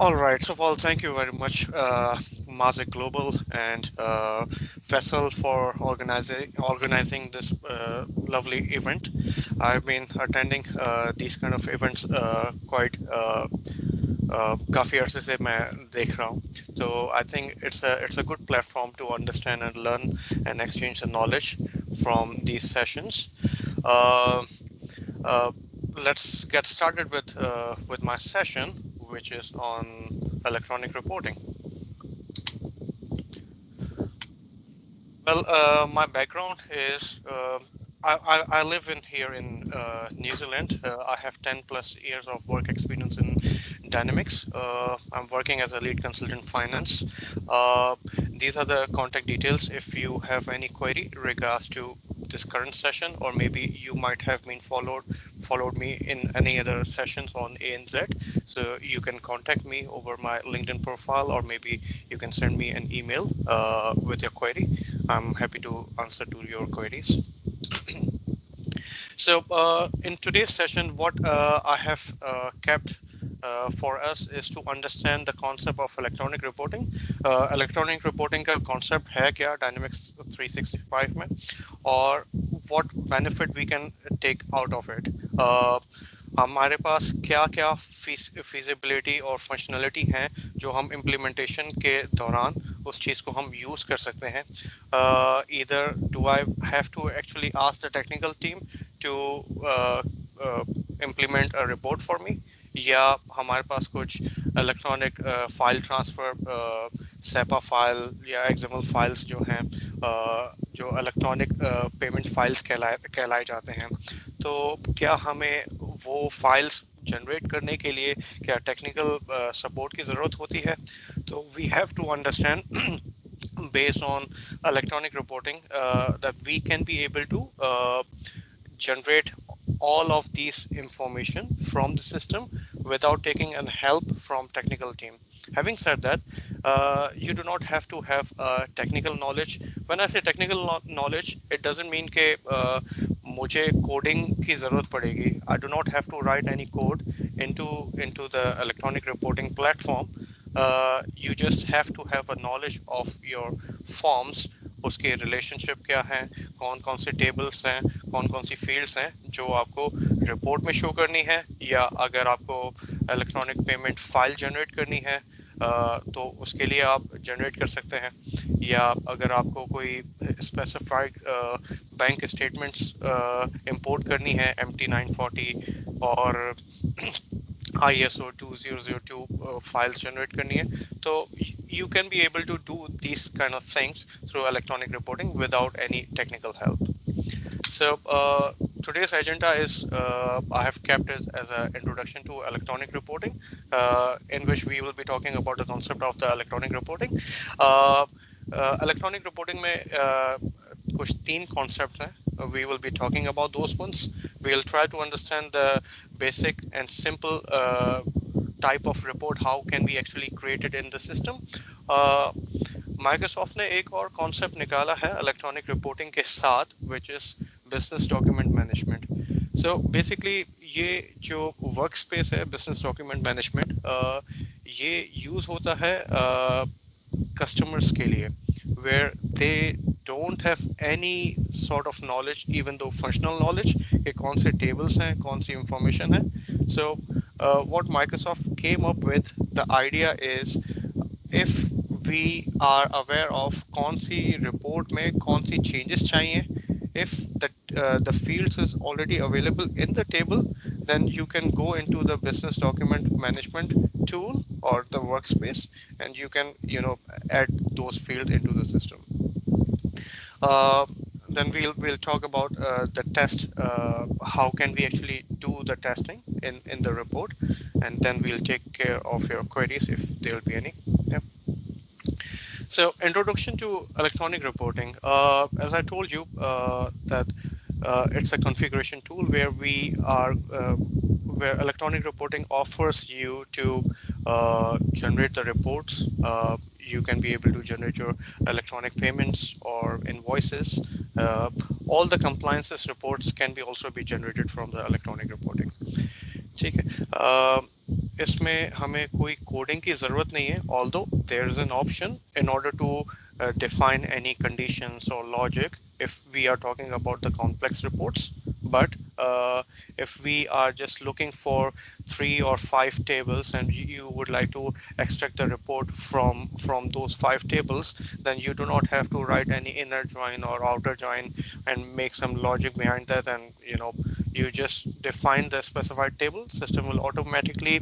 All right. So, well, thank you very much, Mazik Global and Vessel for organizing this lovely event. I've been attending these kind of events quite काफ़ी अरसे से मैं देख रहा हूँ. So I think it's a good platform to understand and learn and exchange the knowledge from these sessions. Uh, uh, let's get started with my session, which is on electronic reporting. Well, my background is I live in here in New Zealand. I have 10 plus years of work experience in Dynamics. I'm working as a lead consultant finance. Uh, these are the contact details if you have any query regards to this current session, or maybe you might have been followed me in any other sessions on ANZ. So you can contact me over my LinkedIn profile, or maybe you can send me an email with your query. I'm happy to answer to your queries. So in today's session, what I have kept for us is to understand the concept of electronic reporting. Electronic reporting का concept है क्या Dynamics 365 में, और what benefit we can take out of it. हमारे पास क्या क्या feasibility और functionality हैं जो हम implementation के दौरान उस चीज़ को हम use कर सकते हैं. Either do I have to actually ask the technical team to uh, uh, implement a report for me, या हमारे पास कुछ electronic file transfer SEPA file या एक्सएमएल फाइल्स जो हैं, जो इलेक्ट्रॉनिक पेमेंट फाइल्स कहलाए जाते हैं, तो क्या हमें वो फाइल्स जनरेट करने के लिए क्या टेक्निकल सपोर्ट की ज़रूरत होती है. तो we have to understand based on electronic reporting that we can be able to generate all of these information from the system without taking an help from technical team. Having said that, you do not have to have technical knowledge. When I say technical knowledge, it doesn't mean कि मुझे coding की ज़रूरत पड़ेगी. I do not have to write any code into the electronic reporting platform. You just have to have a knowledge of your forms, उसके relationship क्या हैं, कौन कौन से टेबल्स हैं, कौन कौन सी फील्ड्स हैं जो आपको रिपोर्ट में शो करनी है, या अगर आपको इलेक्ट्रॉनिक पेमेंट फाइल जनरेट करनी है तो उसके लिए आप जनरेट कर सकते हैं, या अगर आपको कोई स्पेसिफाइड बैंक स्टेटमेंट्स इंपोर्ट करनी है MT940 और ISO 2002 files generate करनी है, तो you can be able to do these kind of things through electronic reporting without any technical help. So today's agenda is I have kept as an introduction to electronic reporting, in which we will be talking about the concept of the electronic reporting. Uh, Electronic reporting में कुछ तीन concepts हैं. We will be talking about those ones. We'll try to understand the basic and simple type of report. How can we actually create it in the system? Uh, Microsoft ने एक और concept निकाला है electronic reporting के साथ, which is business document management. So basically ये जो work space है बिजनेस डॉक्यूमेंट मैनेजमेंट, ये यूज़ होता है customers के लिए where they don't have any sort of knowledge, even though functional knowledge कि कौन से tables हैं, कौन सी information है. So what Microsoft came up with, the idea is if we are aware of कौन सी report में कौन सी changes चाहिए, if the fields is already available in the table, then you can go into the business document management tool or the workspace, and you can add those fields into the system. uh, then we'll talk about the test, how can we actually do the testing in the report, and then we'll take care of your queries if there will be any. Yeah. So, introduction to electronic reporting. As I told you, that it's a configuration tool where where electronic reporting offers you to generate the reports. You can be able to generate your electronic payments or invoices. All the compliances reports can be also be generated from the electronic reporting. ठीक है. इसमें हमें कोई coding की ज़रूरत नहीं है, although there is an option in order to define any conditions or logic if we are talking about the complex reports. But if we are just looking for 3 or 5 tables and you would like to extract the report from those 5 tables, then you do not have to write any inner join or outer join and make some logic behind that. And you just define the specified table. System will automatically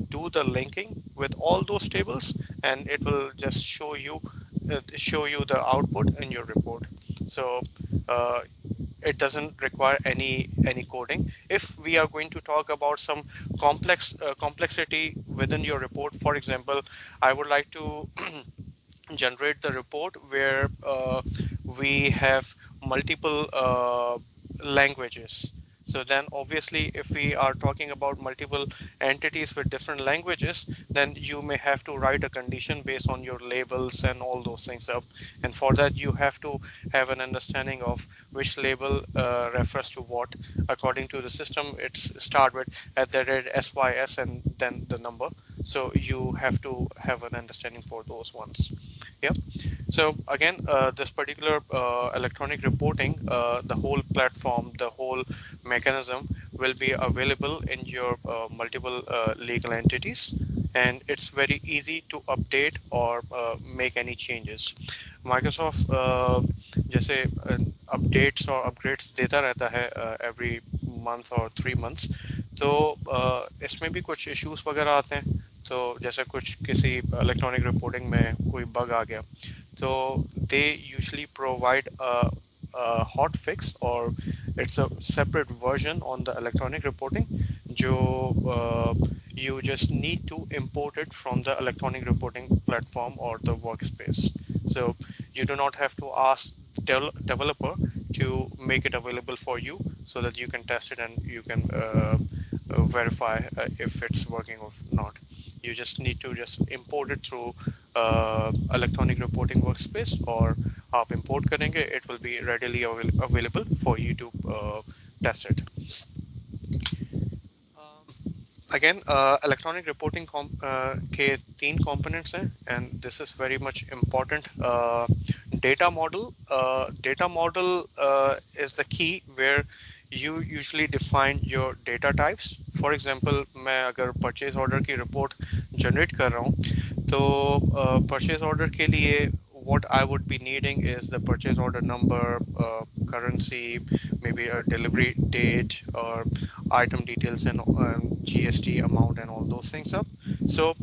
do the linking with all those tables, and it will just show you the output in your report. So uh, it doesn't require any coding. If we are going to talk about some complexity within your report, for example, I would like to generate the report where we have multiple languages. So then obviously if we are talking about multiple entities with different languages, then you may have to write a condition based on your labels and all those things up. And for that you have to have an understanding of which label refers to what. According to the system, it's start with at the rate sys and then the number. So you have to have an understanding for those ones. Yeah. So again, this particular electronic reporting, the whole platform, the whole mechanism will be available in your multiple legal entities, and it's very easy to update or make any changes. Microsoft जैसे updates और upgrades देता रहता है every month or 3 months. तो इसमें भी कुछ issues वगैरह आते हैं. तो जैसे कुछ किसी इलेक्ट्रॉनिक रिपोर्टिंग में कोई बग आ गया, तो they usually provide hot fix, or it's a separate version on the electronic reporting जो you just need to import it from the electronic reporting platform or the workspace. So you do not have to ask developer to make it available for you so that you can test it and you can verify if it's working or not. You just need to just import it through electronic reporting workspace, or आप import करेंगे, it will be readily available for you to test it. Again, electronic reporting के 3 components हैं, and this is very much important. Data model. Data model is the key where you usually define your data types. For example, मैं अगर purchase order की report generate कर रहा हूँ, तो purchase order के लिए what I would be needing is the purchase order number, currency, maybe a delivery date, or item details, and GST amount and all those things up. So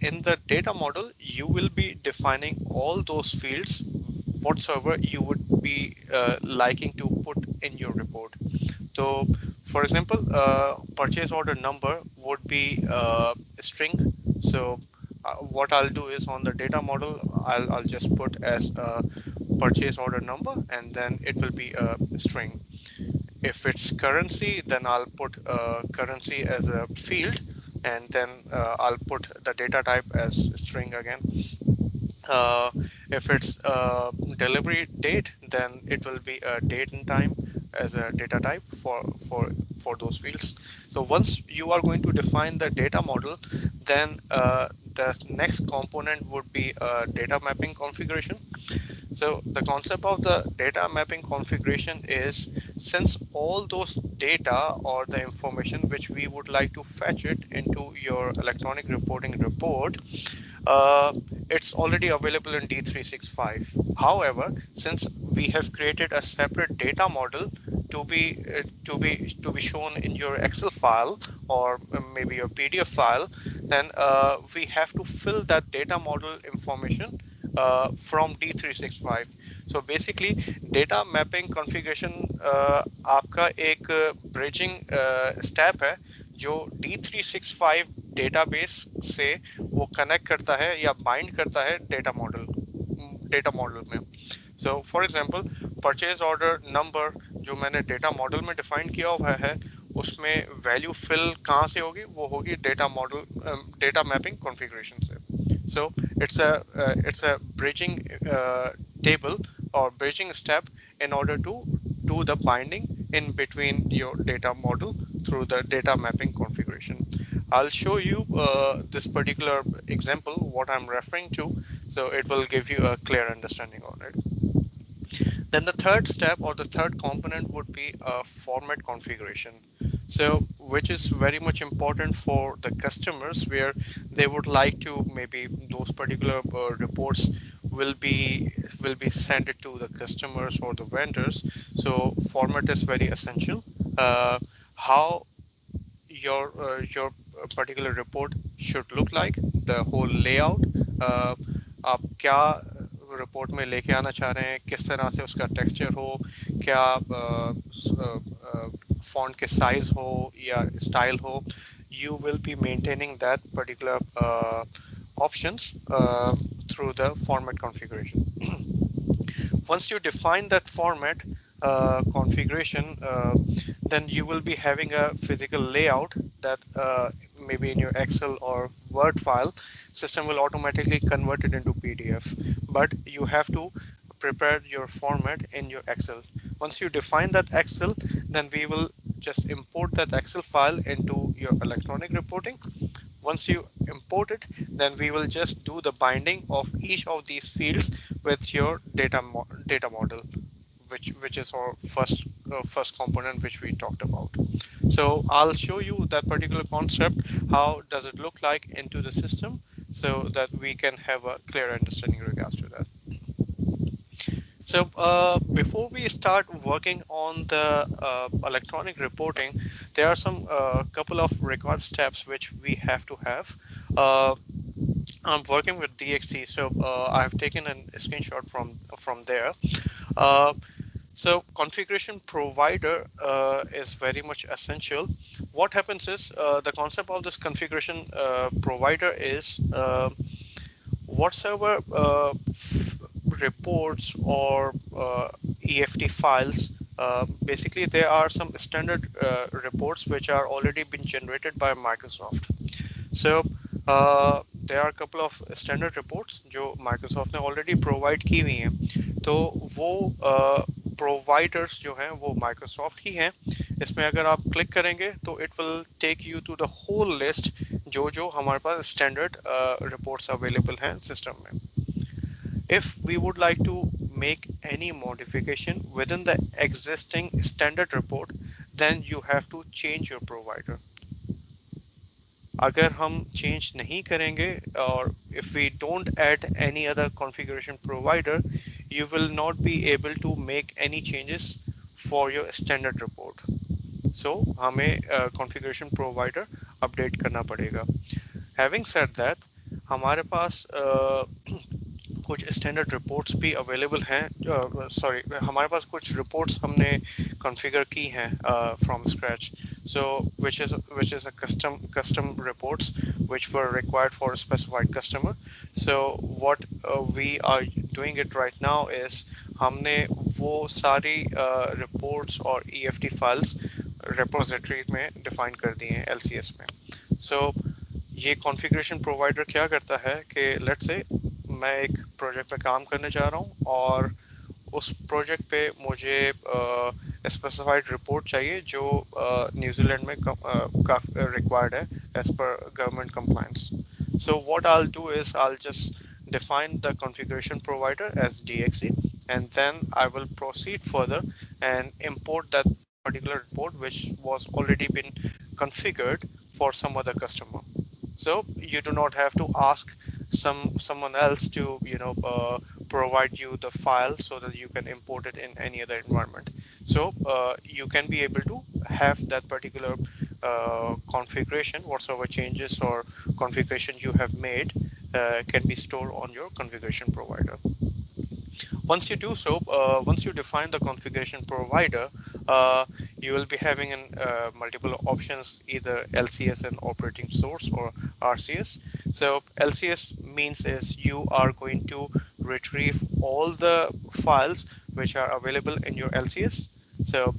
in the data model, you will be defining all those fields whatsoever you would be liking to put in your report. So for example, purchase order number would be a string. So what I'll do is on the data model, I'll just put as a purchase order number, and then it will be a string. If it's currency, then I'll put currency as a field, and then I'll put the data type as string again. Uh, if it's delivery date, then it will be a date and time as a data type for those fields. So once you are going to define the data model, then the next component would be a data mapping configuration. So the concept of the data mapping configuration is, since all those data or the information which we would like to fetch it into your electronic reporting report, uh, it's already available in D365. However, since we have created a separate data model to be shown in your Excel file, or maybe your PDF file, then we have to fill that data model information from D365. So basically, data mapping configuration आपका एक bridging step है जो D365 database से वो connect करता है या bind करता है डेटा मॉडल में. So for example, purchase order number जो मैंने डेटा मॉडल में डिफाइन किया हुआ है, उसमें वैल्यू फिल कहाँ से होगी? वो होगी data model data mapping configuration से. So it's a bridging table or bridging step in order to do the binding in between your data model through the data mapping configuration. I'll show you this particular example, what I'm referring to, so it will give you a clear understanding on it. Then the third step or the third component would be a format configuration. So, which is very much important for the customers where they would like to maybe those particular reports will be will be sent it to the customers or the vendors. So, format is very essential. How your particular report should look like, the whole layout, आप क्या report में लेके आना चाह रहे हैं, किस तरह से उसका टेक्सचर हो, क्या फॉन्ट के साइज हो या स्टाइल हो, you will be maintaining that particular options through the format configuration. Once you define that format configuration, then you will be having a physical layout that maybe in your Excel or Word file, system will automatically convert it into PDF. But you have to prepare your format in your Excel. Once you define that Excel, then we will just import that Excel file into your electronic reporting. Once you import it, then we will just do the binding of each of these fields with your data model, which is our first component which we talked about. So I'll show you that particular concept. How does it look like into the system, so that we can have a clear understanding in regards to that. So before we start working on the electronic reporting, there are some couple of record steps which we have to have. Uh, I'm working with DXC, so I've taken a screenshot from there. Uh, so configuration provider is very much essential. What happens is the concept of this configuration provider is whatsoever reports or EFT files. Basically, there are some standard reports which are already been generated by Microsoft. So there are a couple of standard reports जो Microsoft ने already provide की हुई हैं, तो वो providers जो हैं वो Microsoft ही हैं. इसमें अगर आप क्लिक करेंगे तो it will take you to the whole list जो हमारे पास standard reports available हैं system में. If we would like to make any modification within the existing standard report, then you have to change your provider. अगर हम change नहीं करेंगे और if we don't add any other configuration provider, you will not be able to make any changes for your standard report. So हमें configuration provider update करना पड़ेगा. Having said that, हमारे पास कुछ स्टैंडर्ड रिपोर्ट्स भी अवेलेबल हैं. Sorry, हमारे पास कुछ रिपोर्ट्स हमने कॉन्फ़िगर की हैं from scratch. So which is a custom reports which were required for a specified customer. So what we are doing it right now is हमने वो सारी रिपोर्ट्स और EFT फाइल्स repository में डिफाइन कर दिए हैं LCS में. So ये कॉन्फ़िगरेशन प्रोवाइडर क्या करता है कि लेट्स से मैं एक प्रोजेक्ट पे काम करने जा रहा हूँ और उस प्रोजेक्ट पे मुझे स्पेसिफाइड रिपोर्ट चाहिए जो न्यूजीलैंड में काफ़ी रिक्वायर्ड है एज पर government compliance. So what I'll do is I'll just define the configuration provider as DXE, and then I will proceed further and import that particular report which was already been configured for some other customer. So you do not have to ask someone else to provide you the file so that you can import it in any other environment. So you can be able to have that particular configuration, whatsoever changes or configuration you have made can be stored on your configuration provider. Once you do so, once you define the configuration provider, you will be having multiple options, either LCS and operating source or RCS. So LCS means is you are going to retrieve all the files which are available in your LCS. So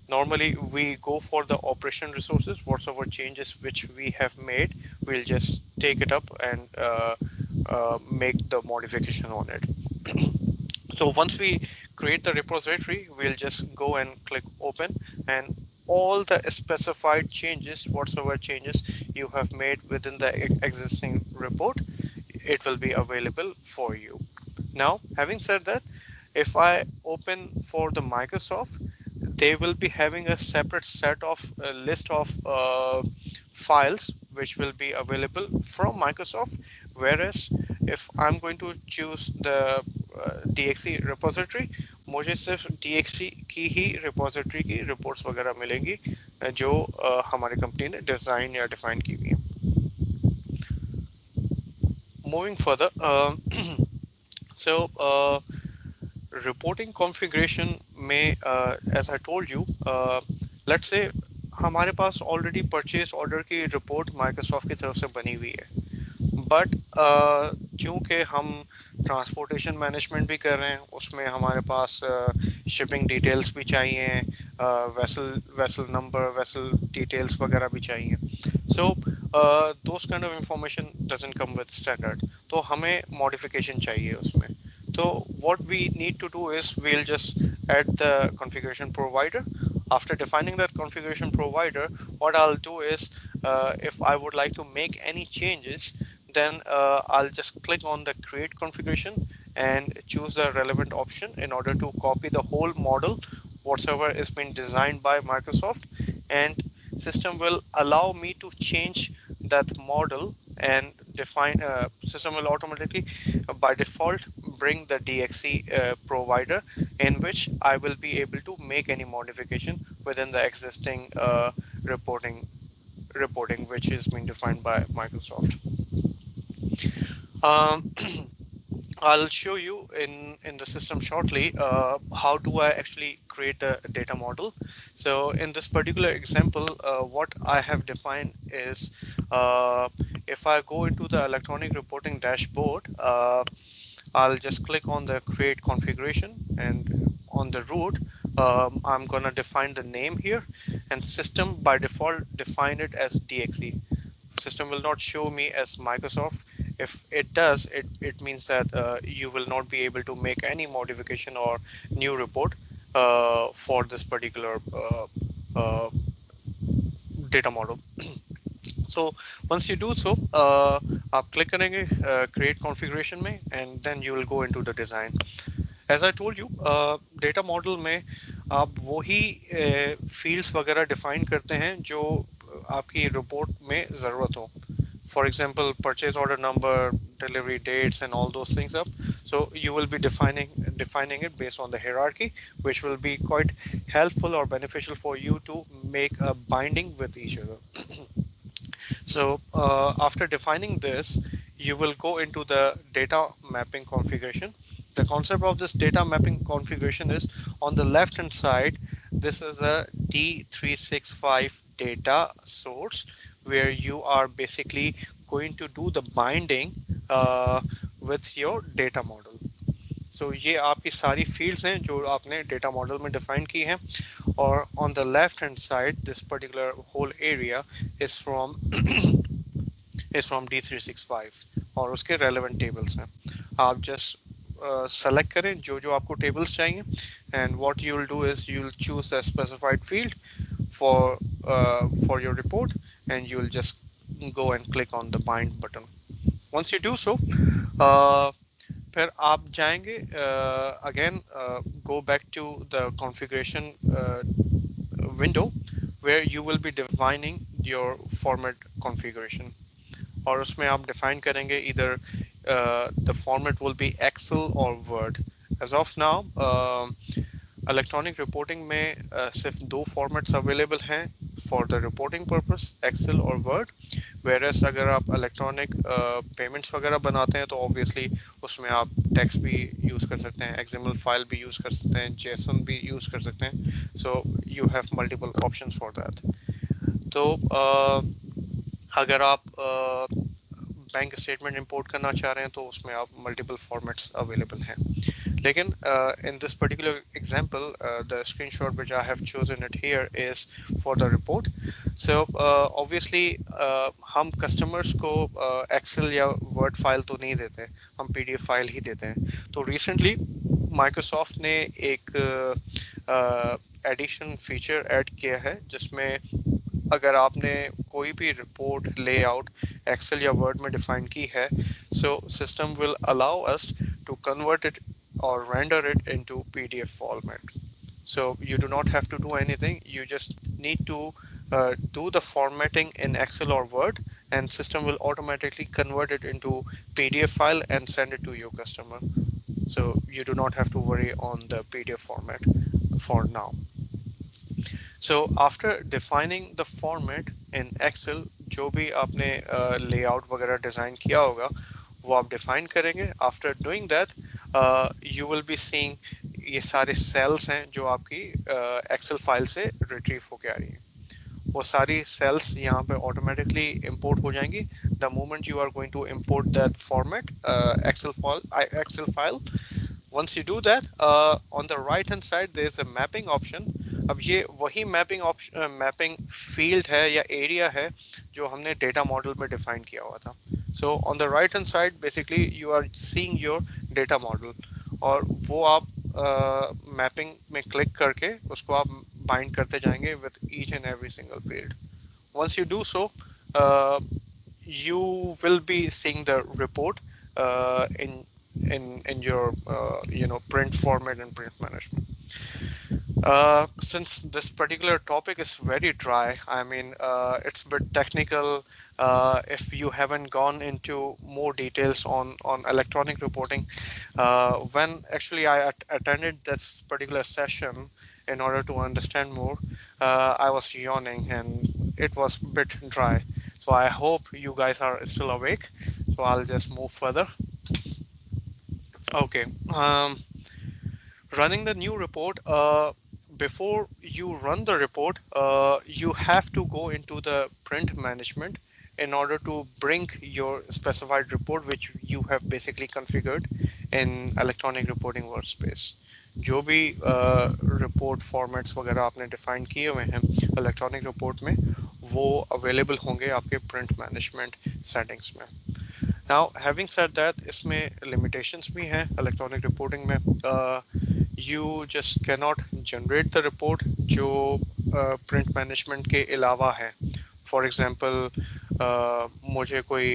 normally we go for the operation resources. Whatsoever changes which we have made, we'll just take it up and make the modification on it. So once we create the repository, we'll just go and click open, and all the specified changes, whatsoever changes you have made within the existing report, it will be available for you. Now, having said that, if I open for the Microsoft, they will be having a separate set of list of files which will be available from Microsoft. Whereas if I'm going to choose the DXE repository, मुझे सिर्फ DXE की ही repository की reports वगैरह मिलेंगी जो हमारी company ने design या डिफाइन की हुई है. Moving further, so reporting configuration में as I told you, let's say हमारे पास ऑलरेडी परचेज ऑर्डर की रिपोर्ट माइक्रोसॉफ्ट की तरफ से बनी हुई है. बट चूंकि हम ट्रांसपोर्टेशन मैनेजमेंट भी कर रहे हैं, उसमें हमारे पास शिपिंग डिटेल्स भी चाहिए, vessel vessel number, vessel details वगैरह भी चाहिए. So those kind of information doesn't come with standard, तो हमें मॉडिफिकेशन चाहिए उसमें. So what we need to do is we'll just add the configuration provider. After defining that configuration provider, what I'll do is if I would like to make any changes, then I'll just click on the create configuration and choose the relevant option in order to copy the whole model whatsoever is been designed by Microsoft, and system will allow me to change that model and define system will automatically by default bring the DXE provider in which I will be able to make any modification within the existing reporting which is being defined by Microsoft. Um, I'll show you in the system shortly how do I actually create a data model. So in this particular example, what I have defined is if I go into the electronic reporting dashboard, I'll just click on the create configuration, and on the root I'm gonna define the name here, and system by default define it as DXE. System will not show me as Microsoft. If it does, it means that you will not be able to make any modification or new report for this particular data model. So once you do so, आप click करेंगे create configuration में, and then you will go into the design. As I told you, data model में आप वही fields वगैरह define करते हैं जो आपकी रिपोर्ट में ज़रूरत हो. For example, purchase order number, delivery dates, and all those things up. So you will be defining it based on the hierarchy, which will be quite helpful or beneficial for you to make a binding with each other. So after defining this, you will go into the data mapping configuration. The concept of this data mapping configuration is on the left hand side, this is a D365 data source where you are basically going to do the binding with your data model. So ये आपकी सारी fields हैं जो आपने data model में define की हैं, और on the left hand side this particular whole area is from D365 और उसके relevant tables हैं. आप just select करें जो जो आपको tables चाहिए, and what you will do is you will choose a specified field for your report, and you will just go and click on the bind button. Once you do so, uh, फिर आप जाएंगे again go back to the configuration window where you will be defining your format configuration, और उसमें आप define करेंगे either the format will be Excel or Word. As of now, electronic reporting में सिर्फ दो फॉर्मेट्स अवेलेबल हैं for the reporting purpose, Excel और Word. Whereas अगर आप इलेक्ट्रॉनिक पेमेंट्स वगैरह बनाते हैं तो ऑब्वियसली उसमें आप टेक्स्ट भी यूज़ कर सकते हैं, एक्सएमएल फाइल भी यूज़ कर सकते हैं, जेसन भी यूज़ कर सकते हैं. So you have multiple options for that. तो अगर आप बैंक स्टेटमेंट इंपोर्ट करना चाह रहे हैं तो उसमें आप मल्टीपल फॉर्मेट्स अवेलेबल हैं. लेकिन in this particular example, the screenshot which I have chosen it here is for the report. So obviously हम customers को Excel या Word फाइल तो नहीं देते, हम PDF फाइल ही देते हैं. तो recently Microsoft ने एक एडिशन फीचर ऐड किया है जिसमें अगर आपने कोई भी रिपोर्ट लेआउट एक्सेल या वर्ड में डिफाइन की है, so system will allow us to convert it or render it into PDF format. So you do not have to do anything. You just need to do the formatting in Excel or Word, and system will automatically convert it into PDF file and send it to your customer. So you do not have to worry on the PDF format for now. So after defining the format in Excel, जो भी आपने layout वगैरह design किया होगा वो आप define करेंगे. After doing that you will be seeing ये सारे सेल्स हैं जो आपकी एक्सेल फाइल से रिट्रीव होके आ रही हैं. वो सारी सेल्स यहाँ पे ऑटोमेटिकली इंपोर्ट हो जाएंगी the moment you are going to import that format Excel file. Once you do that, on the right hand side there is a mapping option. अब ये वही मैपिंग ऑप्शन मैपिंग फील्ड है या area है जो हमने डेटा मॉडल में define किया हुआ था. So on the right hand side basically you are seeing your data model, और वो आप मैपिंग में क्लिक करके उसको आप बाइंड करते जाएंगे with each and every single field. Once you do so, you will be seeing the report in your print format and print management. Since this particular topic is very dry, I mean, it's a bit technical. If you haven't gone into more details on electronic reporting, when actually I attended this particular session in order to understand more, I was yawning and it was a bit dry. So I hope you guys are still awake. So I'll just move further. Okay. Running the new report, before you run the report, you have to go into the print management in order to bring your specified report which you have basically configured in electronic reporting workspace. जो भी report formats वगैरह आपने define किए हुए हैं electronic report में वो available होंगे आपके प्रिंट मैनेजमेंट सेटिंग्स में. Now, having said that, इसमें limitations भी हैं electronic reporting में. You just cannot generate the report जो print management के अलावा है. For example, मुझे कोई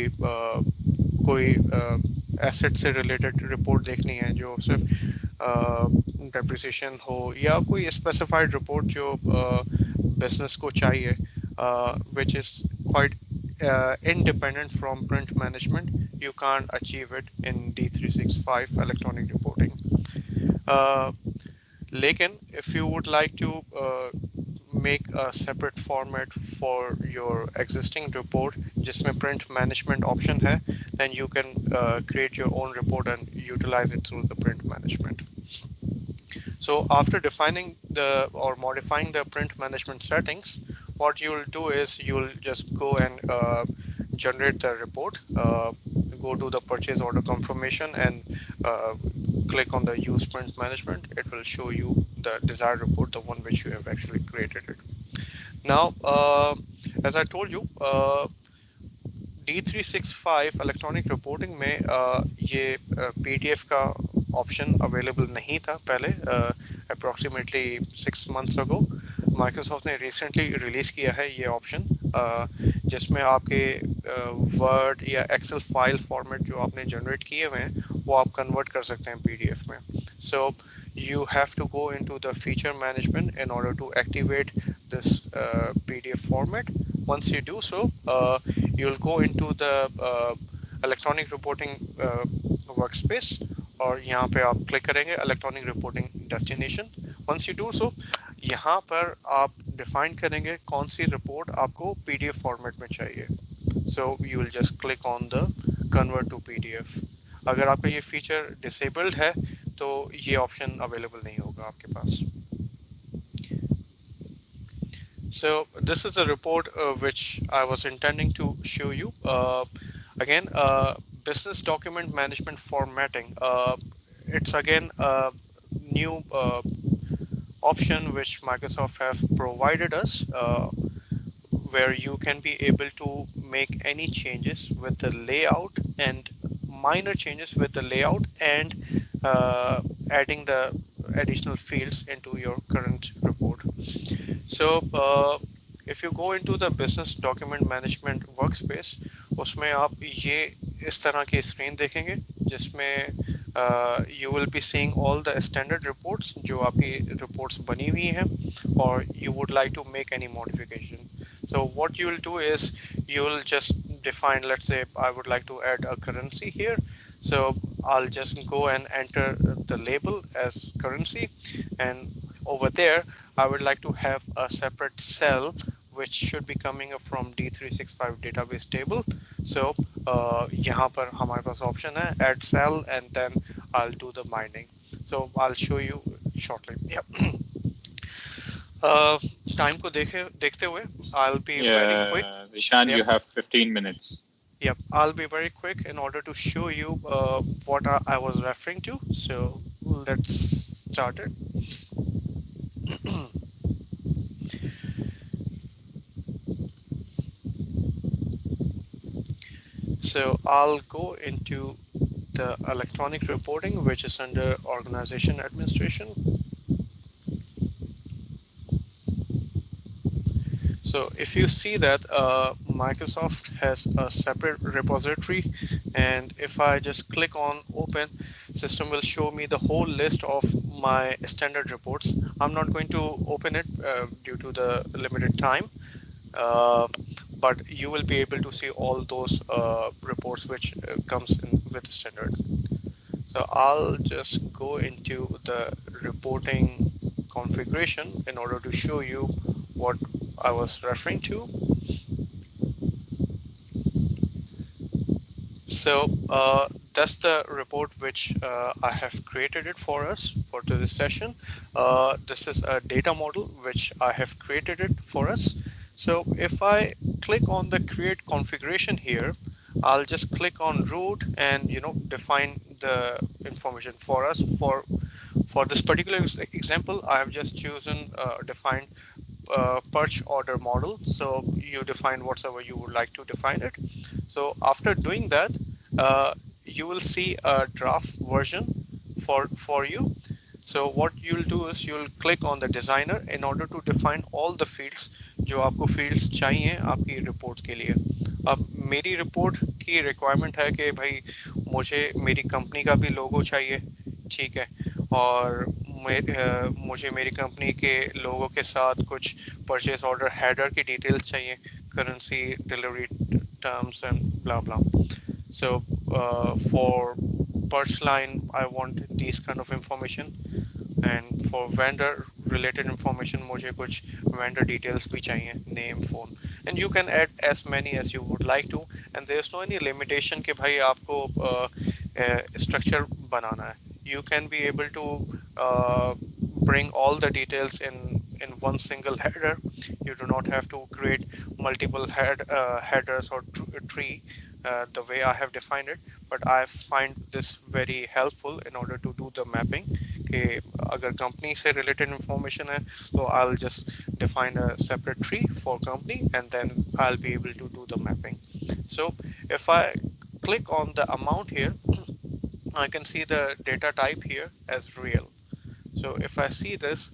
एसेट से रिलेटेड रिपोर्ट देखनी है जो सिर्फ डेप्रिसिएशन हो या कोई स्पेसिफाइड रिपोर्ट जो बिजनेस को चाहिए, which is quite independent from print management. You can't achieve it in D365 electronic reporting. Uh, लेकिन if you would like to make a separate format for your existing report जिसमें print management option है, then you can create your own report and utilize it through the print management. So after defining the or modifying the print management settings, what you'll do is you'll just go and generate the report, go to the purchase order confirmation and click on the use print management. It will show you the desired report, the one which you have actually created it. Now, as I told you, D365 electronic reporting में ये PDF का option available नहीं था पहले. Approximately 6 months ago Microsoft ने recently release किया है ये ऑप्शन, जिसमें आपके वर्ड या एक्सेल फाइल फॉर्मेट जो आपने जनरेट किए हुए हैं वो आप कन्वर्ट कर सकते हैं PDF में. सो you have to go into the feature management in order to activate this PDF format. Once you do so, you'll go into the electronic reporting workspace, और यहाँ पे आप क्लिक करेंगे electronic reporting destination. Once you do so यहाँ पर आप define करेंगे कौन सी रिपोर्ट आपको PDF फॉर्मेट में चाहिए. So you will just click on the convert to PDF. अगर आपका ये फीचर डिसेबल्ड है तो ये ऑप्शन अवेलेबल नहीं होगा आपके पास. So this is a report which I was intending to show you. Again, business document management formatting. It's again a new option which Microsoft have provided us, where you can be able to make any changes with the layout and minor changes with the layout and adding the additional fields into your current report. report. So if you go into the business document management workspace, उसमें आप ये इस तरह की screen देखेंगे जिसमें you will be seeing all the standard reports जो आपकी reports बनी हुई हैं or you would like to make any modification. So what you will do is you will just define, let's say I would like to add a currency here. So I'll just go and enter the label as currency, and over there I would like to have a separate cell which should be coming up from D365 database table. So यहाँ पर हमारे पास option है add cell, and then I'll do the binding. So I'll show you shortly. Yep. uh, Time को देखते हुए I'll be very quick. Yeah, Zeeshan, Yep. you have 15 minutes. Yep, I'll be very quick in order to show you what I was referring to. So let's start it. So I'll go into the electronic reporting, which is under organization administration. So if you see that Microsoft has a separate repository, and if I just click on open, system will show me the whole list of my standard reports. I'm not going to open it due to the limited time, uh, but you will be able to see all those reports which comes in with standard. So I'll just go into the reporting configuration in order to show you what I was referring to. So that's the report which I have created it for us for today's session. This is a data model which I have created it for us. So if I click on the create configuration here, I'll just click on root and define the information for us. For this particular example, I have just chosen defined purge order model. So you define whatever you would like to define it. So after doing that, you will see a draft version for you. So what you'll do is you'll click on the designer in order to define all the fields जो आपको fields चाहिए आपकी report के लिए. अब मेरी report की requirement है कि भाई मुझे मेरी company का भी logo चाहिए, ठीक है, और मुझे मेरी कंपनी के लोगों के साथ कुछ परचेज ऑर्डर हेडर की डिटेल्स चाहिए, currency, delivery terms, and blah blah. So for purchase line, I want these kind of information, and for vendor related information मुझे कुछ vendor details भी चाहिए, name, phone, and you can add as many as you would like to, and there's no any limitation कि भाई आपको structure बनाना है. You can be able to bring all the details in one single header. You do not have to create multiple headers or tree the way I have defined it, but I find this very helpful in order to do the mapping. कि अगर company से related information है तो I'll just define a separate tree for company, and then I'll be able to do the mapping. So if I click on the amount here, I can see the data type here as real. So if I see this,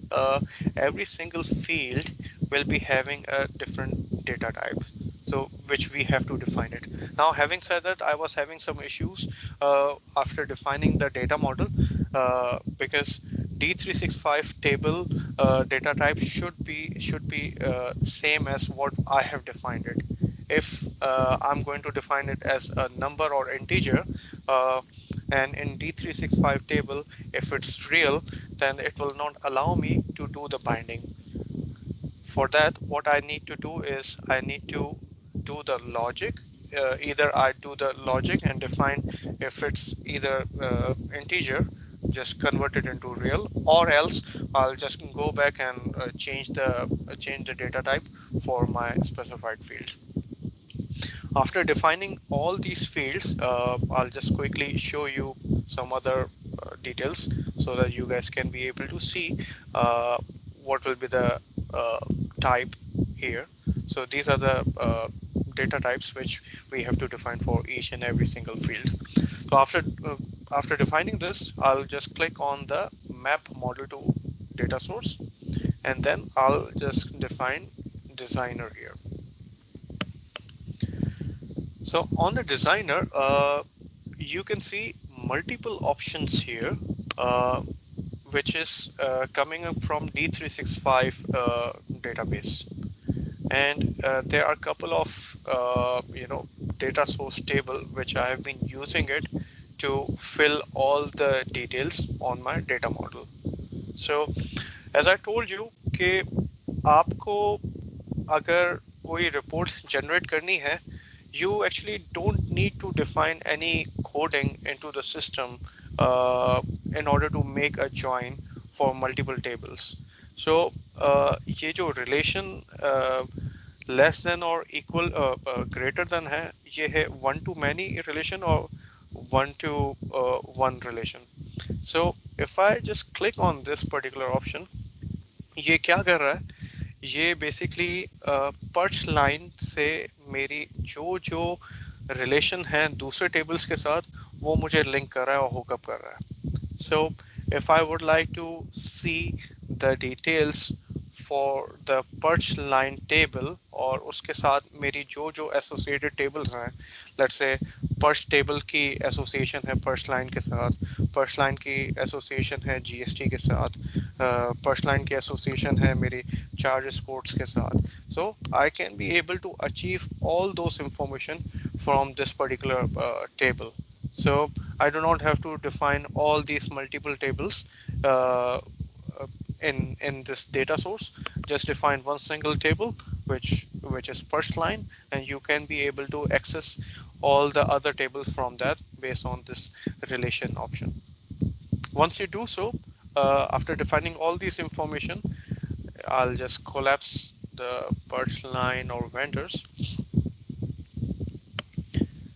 every single field will be having a different data type. So which we have to define it. Now, having said that, I was having some issues after defining the data model because D365 table data type should be same as what I have defined it. If I'm going to define it as a number or integer, uh, and in D365 table, if it's real, then it will not allow me to do the binding. For that, what I need to do is I need to do the logic. Either I do the logic and define if it's either integer, just convert it into real, or else I'll just go back and change the data type for my specified field. After defining all these fields, I'll just quickly show you some other details so that you guys can be able to see what will be the uh, type here. So these are the data types which we have to define for each and every single field. So after defining this, I'll just click on the map model to data source, and then I'll just define designer here. So on the designer, you can see multiple options here, uh, which is coming up from D365 database. And there are a couple of data source table which I have been using it to fill all the details on my data model. So as I told you कि आपको अगर कोई report generate करनी है, you actually don't need to define any coding into the system in order to make a join for multiple tables. So ये जो relation less than और equal greater than है, ये है वन टू मैनी रिलेशन और one two one relation. So if I just click on this particular option, ये क्या कर रहा है, ये बेसिकली पर्च लाइन से मेरी जो जो रिलेशन है दूसरे टेबल्स के साथ वो मुझे लिंक कर रहा है और हुकअप कर रहा है. So if I would like to see the details for the perch line table और उसके साथ मेरी जो जो associated tables हैं, let's say perch table की association है perch line के साथ, perch line की association है GST के साथ, perch line की association है मेरी charges codes के साथ. So I can be able to achieve all those information from this particular table. So I do not have to define all these multiple tables uh, in this data source. Just define one single table, which is first line, and you can be able to access all the other tables from that based on this relation option. Once you do so, after defining all these information, I'll just collapse the purge line or vendors.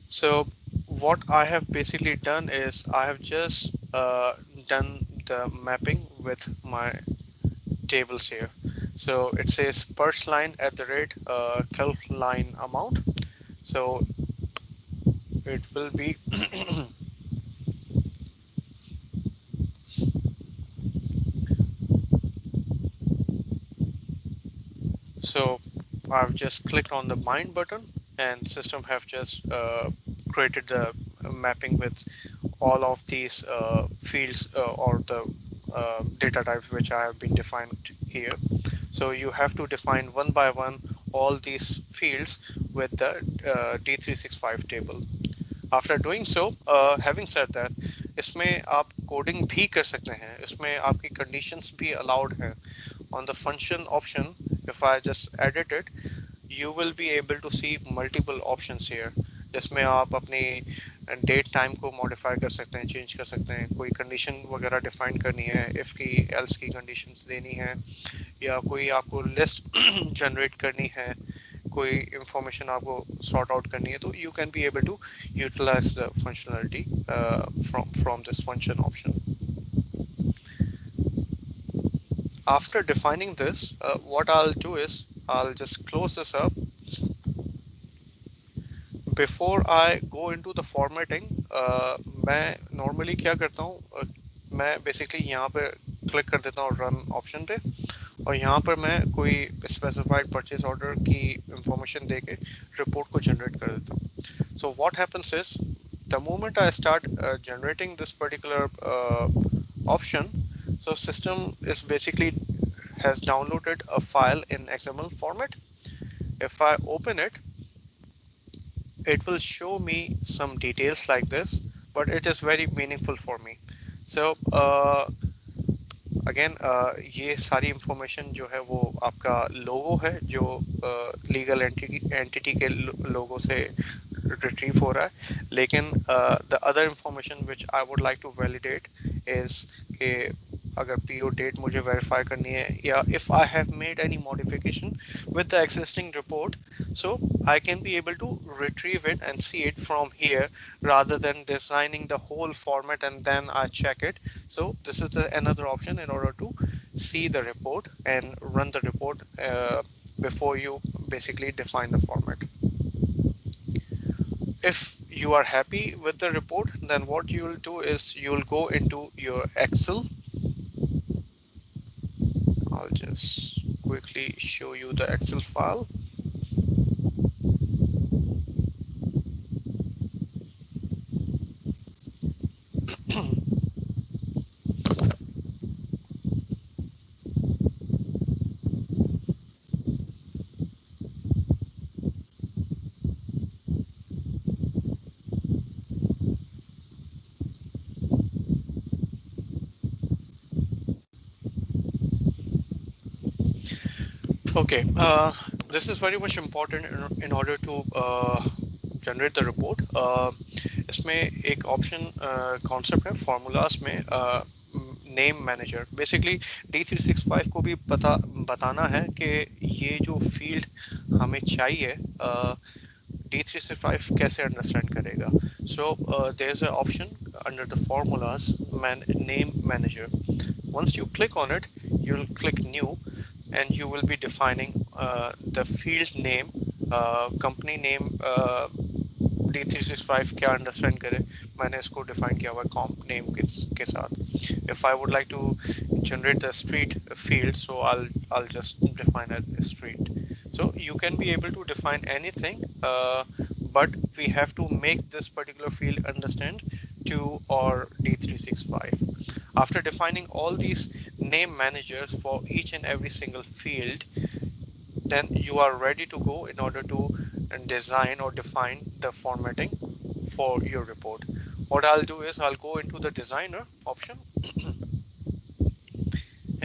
So what I have basically done is I have just done the mapping with my tables here. So it says purse line at the rate calc line amount. So it will be so I've just clicked on the bind button and system have just created the mapping with all of these fields or the data types which I have been defined here. So you have to define one by one all these fields with the D365 table. After doing so, having said that, इसमें आप coding भी कर सकते हैं, इसमें आपकी conditions भी allowed हैं. On the function option, if I just edit it, you will be able to see multiple options here, जिसमें आप अपनी डेट टाइम को मॉडिफाई कर सकते हैं, चेंज कर सकते हैं, कोई कंडीशन वगैरह डिफाइन करनी है, इफ़ की एल्स की कंडीशंस देनी है, या कोई आपको लिस्ट जनरेट करनी है, कोई इंफॉर्मेशन आपको सॉर्ट आउट करनी है, तो you can be able to utilize the functionality from this function option. After defining this, what I'll do is I'll just close this up. Before I go into the formatting, मैं normally क्या करता हूँ, मैं basically यहाँ पे click कर देता हूँ run option पे, और यहाँ पर मैं कोई specified purchase order की information देके report को generate कर देता हूँ. So what happens is, the moment I start generating this particular option, so system is basically has downloaded a file in XML format. If I open it, it will show me some details like this, but it is very meaningful for me. So again ये सारी information जो है वो आपका लोगो है जो legal entity के लोगो से रिट्रीव हो रहा है, लेकिन the other information which I would like to validate is के अगर पीओ डेट मुझे वेरीफाई करनी है, या if I have made any modification with the existing report, so I can be able to retrieve it and see it from here rather than designing the whole format and then I check it. So this is another option in order to see the report and run the report before you basically define the format. If you are happy with the report, then what you will do is you will go into your Excel. I'll just quickly show you the Excel file. Okay, this is very much important in order to generate the report. इसमें एक option concept है formulas में name manager basically D365 को भी पता बताना है कि ये जो फील्ड हमें चाहिए D365 कैसे अंडरस्टैंड करेगा so there is a option under the formulas name manager. Once you click on it, you'll click new and you will be defining the field name, company name. D365 क्या understand करे मैंने इसको define किया हुआ कॉम्प name के साथ if I would like to generate the street field so I'll just define a street so you can be able to define anything but we have to make this particular field understand to our D365 after defining all these name managers for each and every single field then you are ready to go in order to design or define the formatting for your report. What I'll do is I'll go into the designer option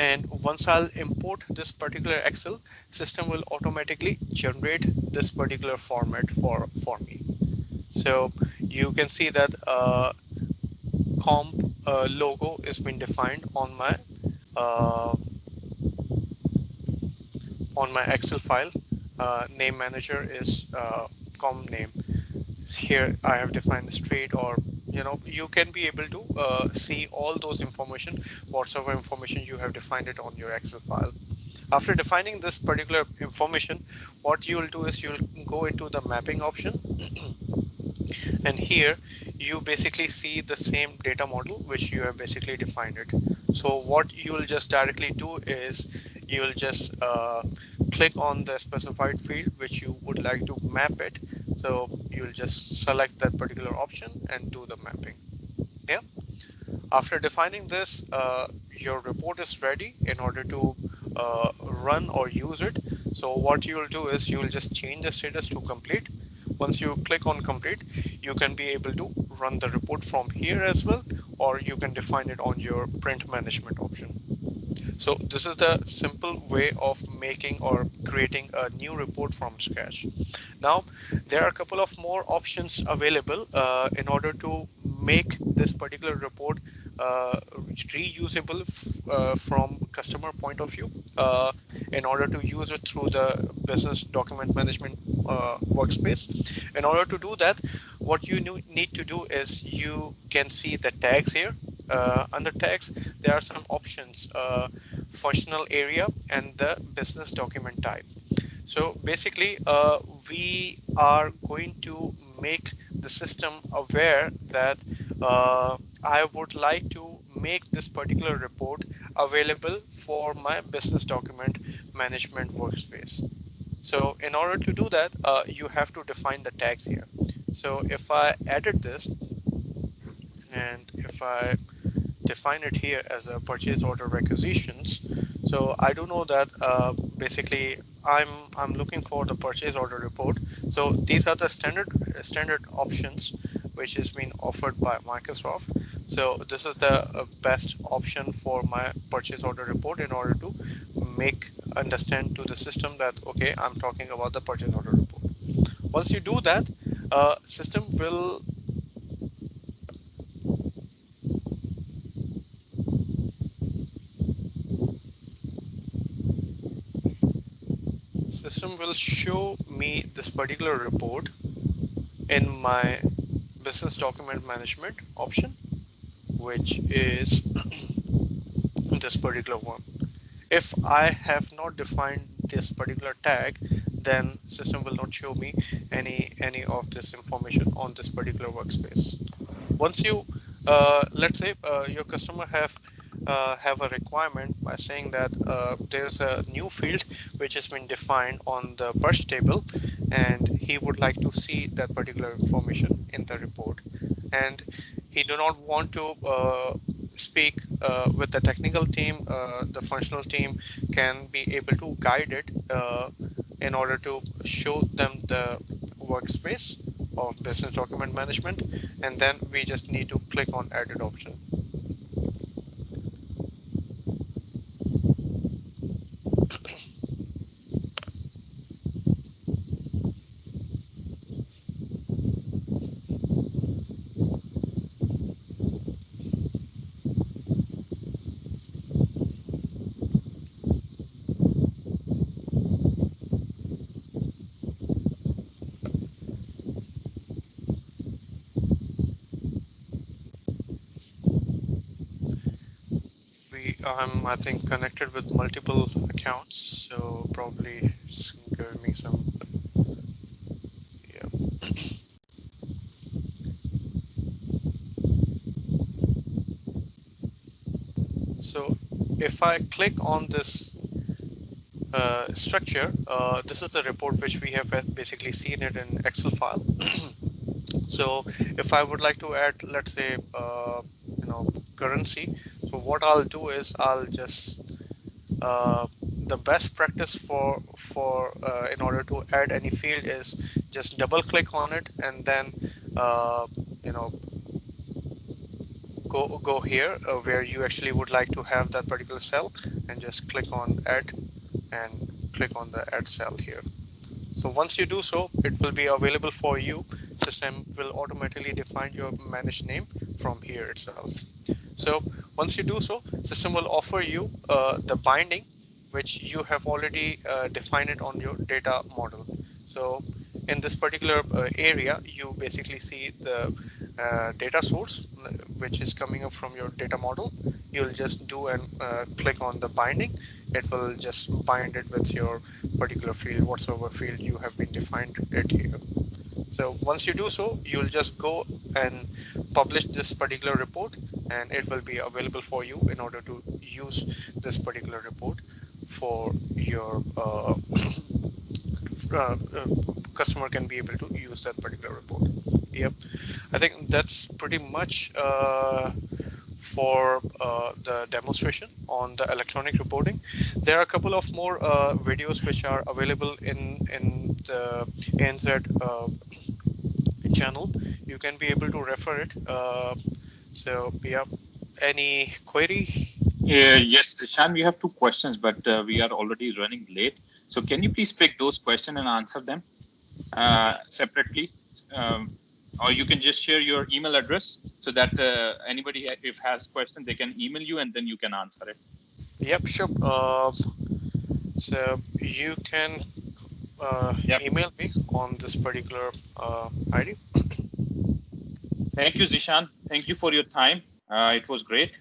and once I'll import this particular Excel system will automatically generate this particular format for me. So you can see that comp logo is been defined uh, on my Excel file. Name manager is comp name. Here I have defined the street or you can be able to see all those information whatsoever information you have defined it on your Excel file. After defining this particular information what you will do is you'll go into the mapping option and here you basically see the same data model which you have basically defined it. So what you will just directly do is you will just click on the specified field which you would like to map it. So you'll just select that particular option and do the mapping. Yeah. After defining this, your report is ready in order to run or use it. So what you will do is you will just change the status to complete. Once you click on complete, you can be able to run the report from here as well, or you can define it on your print management option. So this is the simple way of making or creating a new report from scratch. Now, there are a couple of more options available in order to make this particular report reusable from customer point of view in order to use it through the business document management workspace. In order to do that, what you need to do is you can see the tags here. Under tags, there are some options, functional area and the business document type. So basically, we are going to make the system aware that I would like to make this particular report available for my business document management workspace. So in order to do that, you have to define the tags here. So if I edit this and if I define it here as a purchase order requisitions. So I do know that basically I'm looking for the purchase order report. So these are the standard options which is being offered by Microsoft. So this is the best option for my purchase order report in order to make understand to the system that okay, I'm talking about the purchase order report. Once you do that, system will show me this particular report in my business document management option, which is this particular one. If I have not defined this particular tag, then system will not show me any of this information on this particular workspace. Once you let's say your customer have a requirement by saying that there's a new field which has been defined on the purge table, and he would like to see that particular information in the report. And he do not want to speak with the technical team. The functional team can be able to guide it in order to show them the workspace of business document management, and then we just need to click on edit option. I think connected with multiple accounts, so probably it's giving me some. Yeah. So if I click on this structure, this is the report which we have basically seen it in Excel file. So if I would like to add, let's say, currency, so what I'll do is I'll just the best practice for in order to add any field is just double click on it, and then uh, you know go here where you actually would like to have that particular cell, and just click on add and click on the add cell here. So once you do so, it will be available for you. System will automatically define your managed name from here itself. So once you do so, system will offer you the binding, which you have already defined it on your data model. So in this particular area, you basically see the data source, which is coming up from your data model. You'll just do and click on the binding. It will just bind it with your particular field, whatsoever field you have been defined it here. So once you do so, you'll just go and publish this particular report, and it will be available for you in order to use this particular report for your uh, uh, customer can be able to use that particular report. Yep, I think that's pretty much for the demonstration on the electronic reporting. There are a couple of more videos which are available in the ANZ channel. You can be able to refer it. So yeah, any query? Yes, Zeeshan, we have two questions, but we are already running late. So can you please pick those questions and answer them separately? Um, or you can just share your email address so that anybody, if has question, they can email you and then you can answer it. Yep, sure. So you can Yep. email me on this particular ID. Thank you, Zishan. Thank you for your time. It was great.